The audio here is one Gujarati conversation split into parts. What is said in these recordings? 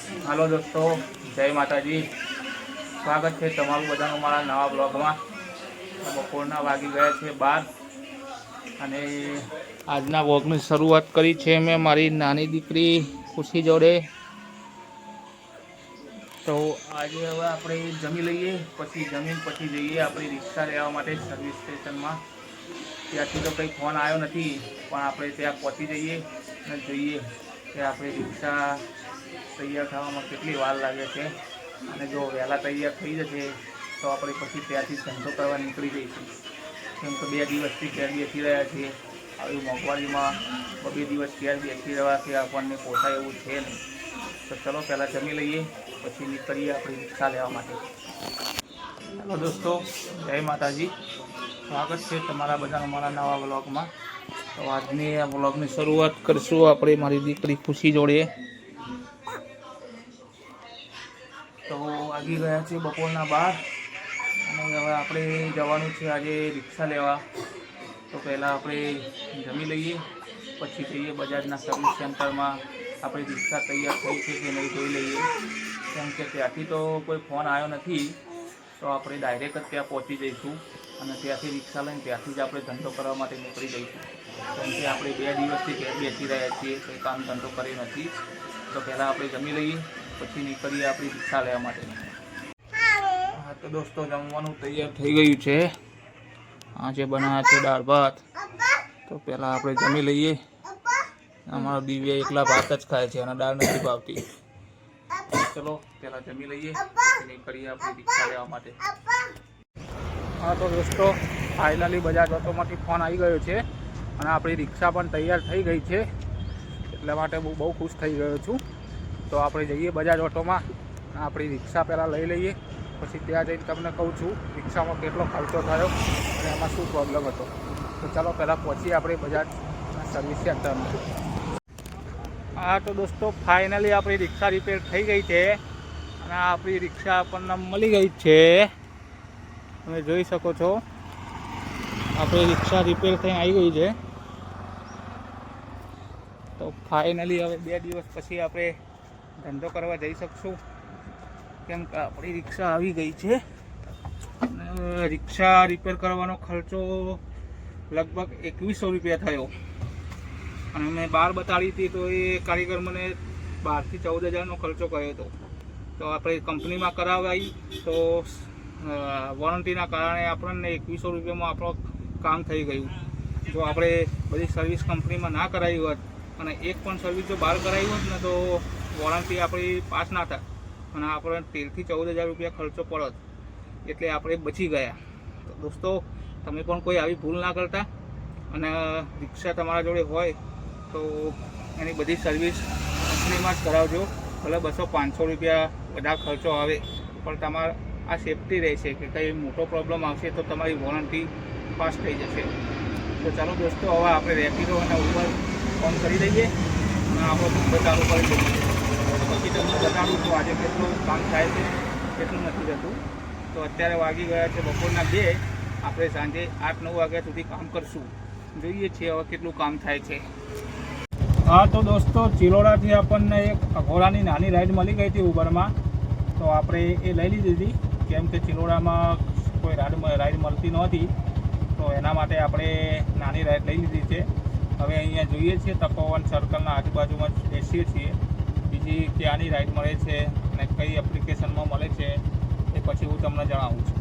હાલો દોસ્તો, જય માતાજી. સ્વાગત છે તમારું બધાનું મારા નવા બ્લોગમાં. બપોરના વાગી ગયા છે 12 અને આજના બ્લોગની શરૂઆત કરી છે મેં મારી નાની દીકરી ખુશી જોડે. તો આજે હવે આપણે જમી લઈએ, પછી જમીન પછી જઈએ આપણે રિક્ષા લેવા માટે સર્વિસ સ્ટેશનમાં. ત્યાંથી તો કંઈ ફોન આવ્યો નથી, પણ આપણે ત્યાં પહોંચી જઈએ અને જોઈએ કે આપણે રિક્ષા તૈયાર થવામાં કેટલી વાર લાગે છે. અને જો વહેલા તૈયાર થઈ જશે તો આપણે પછી ત્યાંથી ધંધો કરવા નીકળી જઈશું. કેમ કે 2 દિવસથી ઘેર બેસી રહ્યા છીએ. આવી મોંઘવારીમાં 2 દિવસ ઘેર બેસી રહેવાથી આપણને પોસાય એવું છે નહીં. તો ચલો પહેલાં જમી લઈએ, પછી નીકળીએ આપણી રિક્ષા લેવા માટે. હેલો દોસ્તો, જય માતાજી. સ્વાગત છે તમારા બધાના મારા નવા વ્લોગમાં. તો આજની આ વ્લોગની શરૂઆત કરીશું આપણે મારી દીકરી ખુશી જોડે. તો વાગી ગયા છે બપોરના 12 અને હવે આપણે જવાનું છે આજે રિક્ષા લેવા. તો પહેલાં આપણે જમી લઈએ, પછી જઈએ બજાજના સર્વિસ સેન્ટરમાં. આપણી રિક્ષા તૈયાર થઈ છે કે નહીં જોઈ લઈએ. કેમ કે ત્યાંથી તો કોઈ ફોન આવ્યો નથી, તો આપણે ડાયરેક્ટ જ ત્યાં પહોંચી જઈશું અને ત્યાંથી રિક્ષા લઈને ત્યાંથી જ આપણે ધંધો કરવા માટે નીકળી જઈશું. કેમ કે આપણે 2 દિવસથી ઘેર બેસી રહ્યા છીએ, કંઈ કામ ધંધો કરી નથી. તો પહેલાં આપણે જમી લઈએ, પછી નીકળીએ આપણી રિક્ષા લેવા માટે. હા તો દોસ્તો, જમવાનું તૈયાર થઈ ગયું છે. આજે બનાવ્યા છે દાળ ભાત. તો પહેલાં આપણે જમી લઈએ. અમારો દિવ્ય એકલા ભાત જ ખાય છે અને દાળ નથી ભાવતી. ચલો પહેલાં જમી લઈએ, પછી નીકળીએ આપણી રિક્ષા લેવા માટે. હા તો દોસ્તો, ફાઇનલી બજાજ ઓટોમાંથી ફોન આવી ગયો છે અને આપણી રિક્ષા પણ તૈયાર થઈ ગઈ છે. એટલા માટે બહુ ખુશ થઈ ગયો છું. તો આપણે જઈએ બજાજ ઓટોમાં અને આપણી રિક્ષા પહેલાં લઈ લઈએ, પછી ત્યાં જઈને તમને કહું છું રિક્ષામાં કેટલો ખર્ચો થયો અને એમાં શું પ્રોબ્લેમ હતો. તો ચાલો પહેલાં પહોંચીએ આપણે બજાજના સર્વિસ સેન્ટરમાં. હા તો દોસ્તો, ફાઇનલી આપણી રિક્ષા રિપેર થઈ ગઈ છે અને આપણી રિક્ષા આપણને મળી ગઈ છે. તમે જોઈ શકો છો, આપણી રિક્ષા રિપેર થઈને આવી ગઈ છે. તો ફાઇનલી હવે 2 દિવસ પછી આપણે ધંધો કરવા જઈ શકશું. કેમ કે આપણી રિક્ષા આવી ગઈ છે. અને રિક્ષા રિપેર કરવાનો ખર્ચો લગભગ 2100 રૂપિયા થયો. અને મેં બહાર બતાડી હતી તો એ કારીગર મને 12 થી 14 હજારનો ખર્ચો કર્યો હતો. તો આપણે કંપનીમાં કરાવાઈ તો વોરંટીના કારણે આપણને 2100 રૂપિયામાં આપણું કામ થઈ ગયું. જો આપણે બધી સર્વિસ કંપનીમાં ના કરાવી હોત અને એક પણ સર્વિસ જો બહાર કરાવી હોત ને તો વોરંટી આપણી પાસ ના થાય અને આપણે 13 થી 14 હજાર રૂપિયા ખર્ચો પડત. એટલે આપણે બચી ગયા. તો દોસ્તો, તમે પણ કોઈ આવી ભૂલ ના કરતા અને રિક્ષા તમારા જોડે હોય તો એની બધી સર્વિસ કંપનીમાં જ કરાવજો. ભલે 200-500 રૂપિયા બધા ખર્ચો આવે, પણ તમારે આ સેફટી રહેશે કે કંઈ મોટો પ્રોબ્લેમ આવશે તો તમારી વોરંટી પાસ થઈ જશે. તો ચાલો દોસ્તો, હવે આપણે રેપિડો અને ઉબર ફોન કરી દઈએ અને આપણો ધંધો ચાલુ કરી દઈએ. પછી તમને બતાડું તો આજે કેટલું કામ થાય છે, કેટલું નથી રહેતું. તો અત્યારે વાગી ગયા છે બપોરના 2. આપણે સાંજે 8-9 વાગ્યા સુધી કામ કરશું. જોઈએ છીએ હવે કેટલું કામ થાય છે. હા તો દોસ્તો, ચિલોડાથી આપણને એક અઘોરાની નાની રાઈડ મળી ગઈ હતી ઉબરમાં. તો આપણે એ લઈ લીધી હતી. કેમ કે ચિલોડામાં કોઈ રાઈડ મળતી નહોતી, તો એના માટે આપણે નાની રાઈડ લઈ લીધી છે. હવે અહીંયા જોઈએ છીએ તપોવન સર્કલના આજુબાજુમાં બેસીએ છીએ. બીજી ક્યાંની રાઈડ મળે છે અને કઈ એપ્લિકેશનમાં મળે છે એ પછી હું તમને જણાવું છું.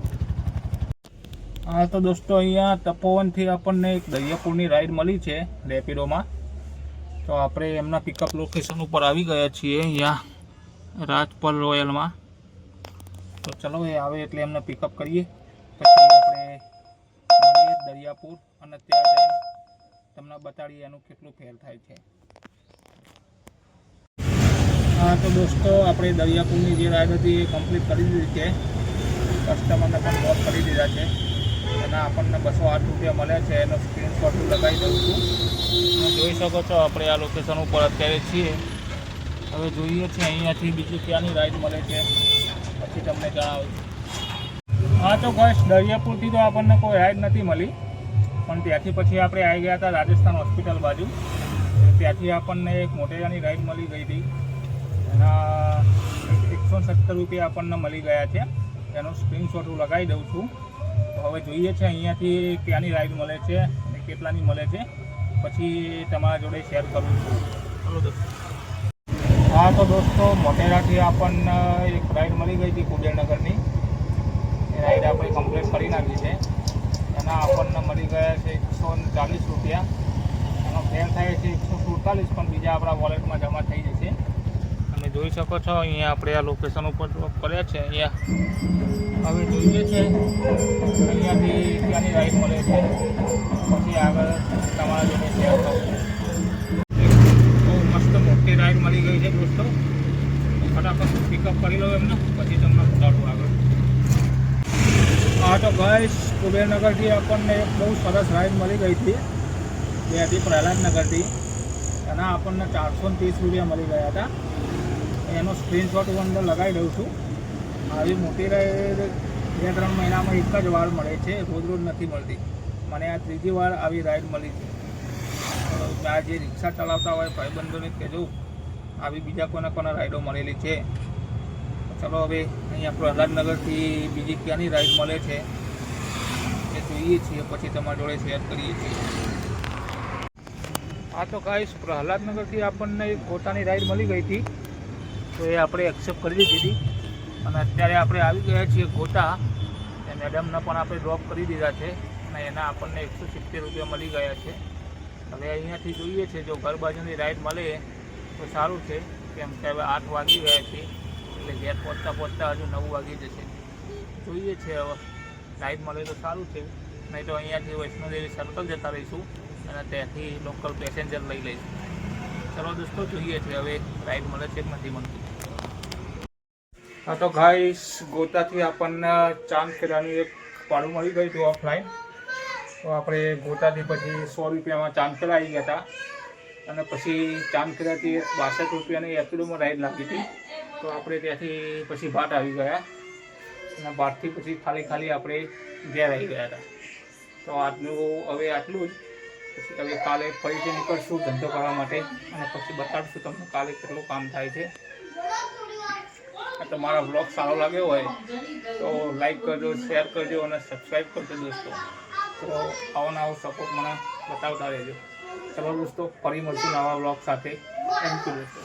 હા તો દોસ્તો, અહીંયા તપોવનથી આપણને એક દરિયાપુરની રાઈડ મળી છે રેપિડોમાં. તો આપણે એમના પિકઅપ લોકેશન ઉપર આવી ગયા છીએ, અહીંયા રાજપલ રોયલમાં. તો ચલો એ આવે એટલે એમને પિકઅપ કરીએ, પછી આપણે મળીએ દરિયાપુર અને ત્યાં જઈને તમને બતાડીએ એનું કેટલું ફેર થાય છે. હા તો દોસ્તો, આપણે દરિયાપુરની જે રાઈડ હતી એ કમ્પ્લીટ કરી દીધી છે. કસ્ટમરને પણ ડ્રોપ કરી દીધા છે. એના આપણને 208 રૂપિયા મળ્યા છે. એનો સ્ક્રીનશોટ લગાવી દઉં છું. જોઈ શકો છો આપણે આ લોકેશન ઉપર અત્યારે છીએ. હવે જોઈએ છીએ અહીંયાથી બીજી ક્યાંની રાઈડ મળે છે, પછી તમને જણાવું. હા તો બસ દરિયાપુરથી તો આપણને કોઈ રાઈડ નથી મળી, પણ ત્યાંથી પછી આપણે આવી ગયા હતા રાજસ્થાન હોસ્પિટલ બાજુ. ત્યાંથી આપણને એક મોટેરાની રાઈડ મળી ગઈ હતી. એના ₹470 આપણને મળી ગયા છે. એનો સ્ક્રીનશોટ હું લગાવી દઉં છું. તો હવે જોઈએ છે અહીંયાથી ક્યાંની રાઈડ મળે છે અને કેટલાની મળે છે, પછી તમારા જોડે શેર કરું છું. ચલો દોસ્તો. હા તો દોસ્તો, મોટેરાથી આપણને એક રાઈડ મળી ગઈ હતી કુબેરનગરની. એ રાઈડ આપણે કમ્પ્લીટ કરી નાખી છે. એના આપણને મળી ગયા છે ₹140. એનો ફેર થાય છે 147, પણ બીજા આપણા વોલેટમાં જમા થઈ જશે. તમે જોઈ શકો છો અહીંયા આપણે આ લોકેશન ઉપર ડ્રોપ કર્યા છે. અહીંયા હવે જોઈએ છે અહીંયાથી ક્યાંની રાઈડ મળે છે, પછી આગળ તમારા જોડે શેર કરું. બહુ મસ્ત મોટી રાઈડ મળી ગઈ છે દોસ્તો. ફટાફટ પિકઅપ કરી લો એમને, પછી તમને બતાડું આગળ. હા તો ગાઈસ, કુબેરનગરથી આપણને એક બહુ સરસ રાઈડ મળી ગઈ હતી. જે હતી પ્રહલાદનગરથી. એના આપણને ₹430 મળી ગયા હતા. એનો સ્ક્રીનશોટ હું અંદર લગાવી દઉં છું. આવી મોટી રાઈડ 2-3 મહિનામાં એક જ વાર મળે છે, રોજ રોજ નથી મળતી. મને આ ત્રીજી વાર આવી રાઈડ મળી છે. આ જે રિક્ષા ચલાવતા હોય ભાઈબંધોને કહેજો આવી બીજા કોને રાઈડો મળેલી છે. ચલો હવે અહીંયા પ્રહલાદનગરથી બીજી ક્યાંની રાઈડ મળે છે એ જોઈએ છીએ, પછી તમારા જોડે શેર કરીએ છીએ. હા તો ગાઈસ, પ્રહલાદનગરથી આપણને એક ગોતાની રાઈડ મળી ગઈ હતી. તો એ આપણે એક્સેપ્ટ કરી દીધી હતી અને અત્યારે આપણે આવી ગયા છીએ ગોતા. એ મેડમને પણ આપણે ડ્રોપ કરી દીધા છે અને એના આપણને ₹170 મળી ગયા છે. હવે અહીંયાથી જોઈએ છે, જો ઘર બાજુની રાઈડ મળે તો સારું છે, કેમ કે હવે 8 વાગી ગયા છે, એટલે ઘેર પહોંચતા હજુ 9 વાગી જશે. જોઈએ છે હવે રાઈડ મળે તો સારું છે, નહીં તો અહીંયાથી વૈષ્ણોદેવી સર્કલ જતા રહીશું અને ત્યાંથી લોકલ પેસેન્જર લઈ લઈશું. ચલો દોસ્તો, જોઈએ છે હવે રાઈડ મળે છે કે નથી મળતી. હા તો ગાઈસ, ગોતાથી આપણને ચાંદખેડાની એક ભાડું મળી ગયું હતું ઓફલાઈન. તો આપણે ગોતાથી પછી ₹100માં ચાંદખેડા આવી ગયા હતા અને પછી ચાંદખેડાથી ₹62ની એપ્રિલમાં રાઈડ લાગી હતી. તો આપણે ત્યાંથી પછી ભાટ આવી ગયા અને ભાટથી પછી ખાલી આપણે ઘેર આવી ગયા હતા. તો આટલું જ. પછી હવે કાલે ફરીથી નીકળશું ધંધો કરવા માટે અને પછી બતાડશું તમને કાલે કેટલું કામ થાય છે. તમારા બ્લોગ સારો લાગ્યો હોય તો લાઈક કરજો, શેર કરજો અને સબસ્ક્રાઈબ કરજો દોસ્તો. તો આવો સપોર્ટ મને બતાવતા રહેજો. ચલો દોસ્તો, ફરી મળશું નવા બ્લોગ સાથે. થેન્ક યુ દોસ્તો.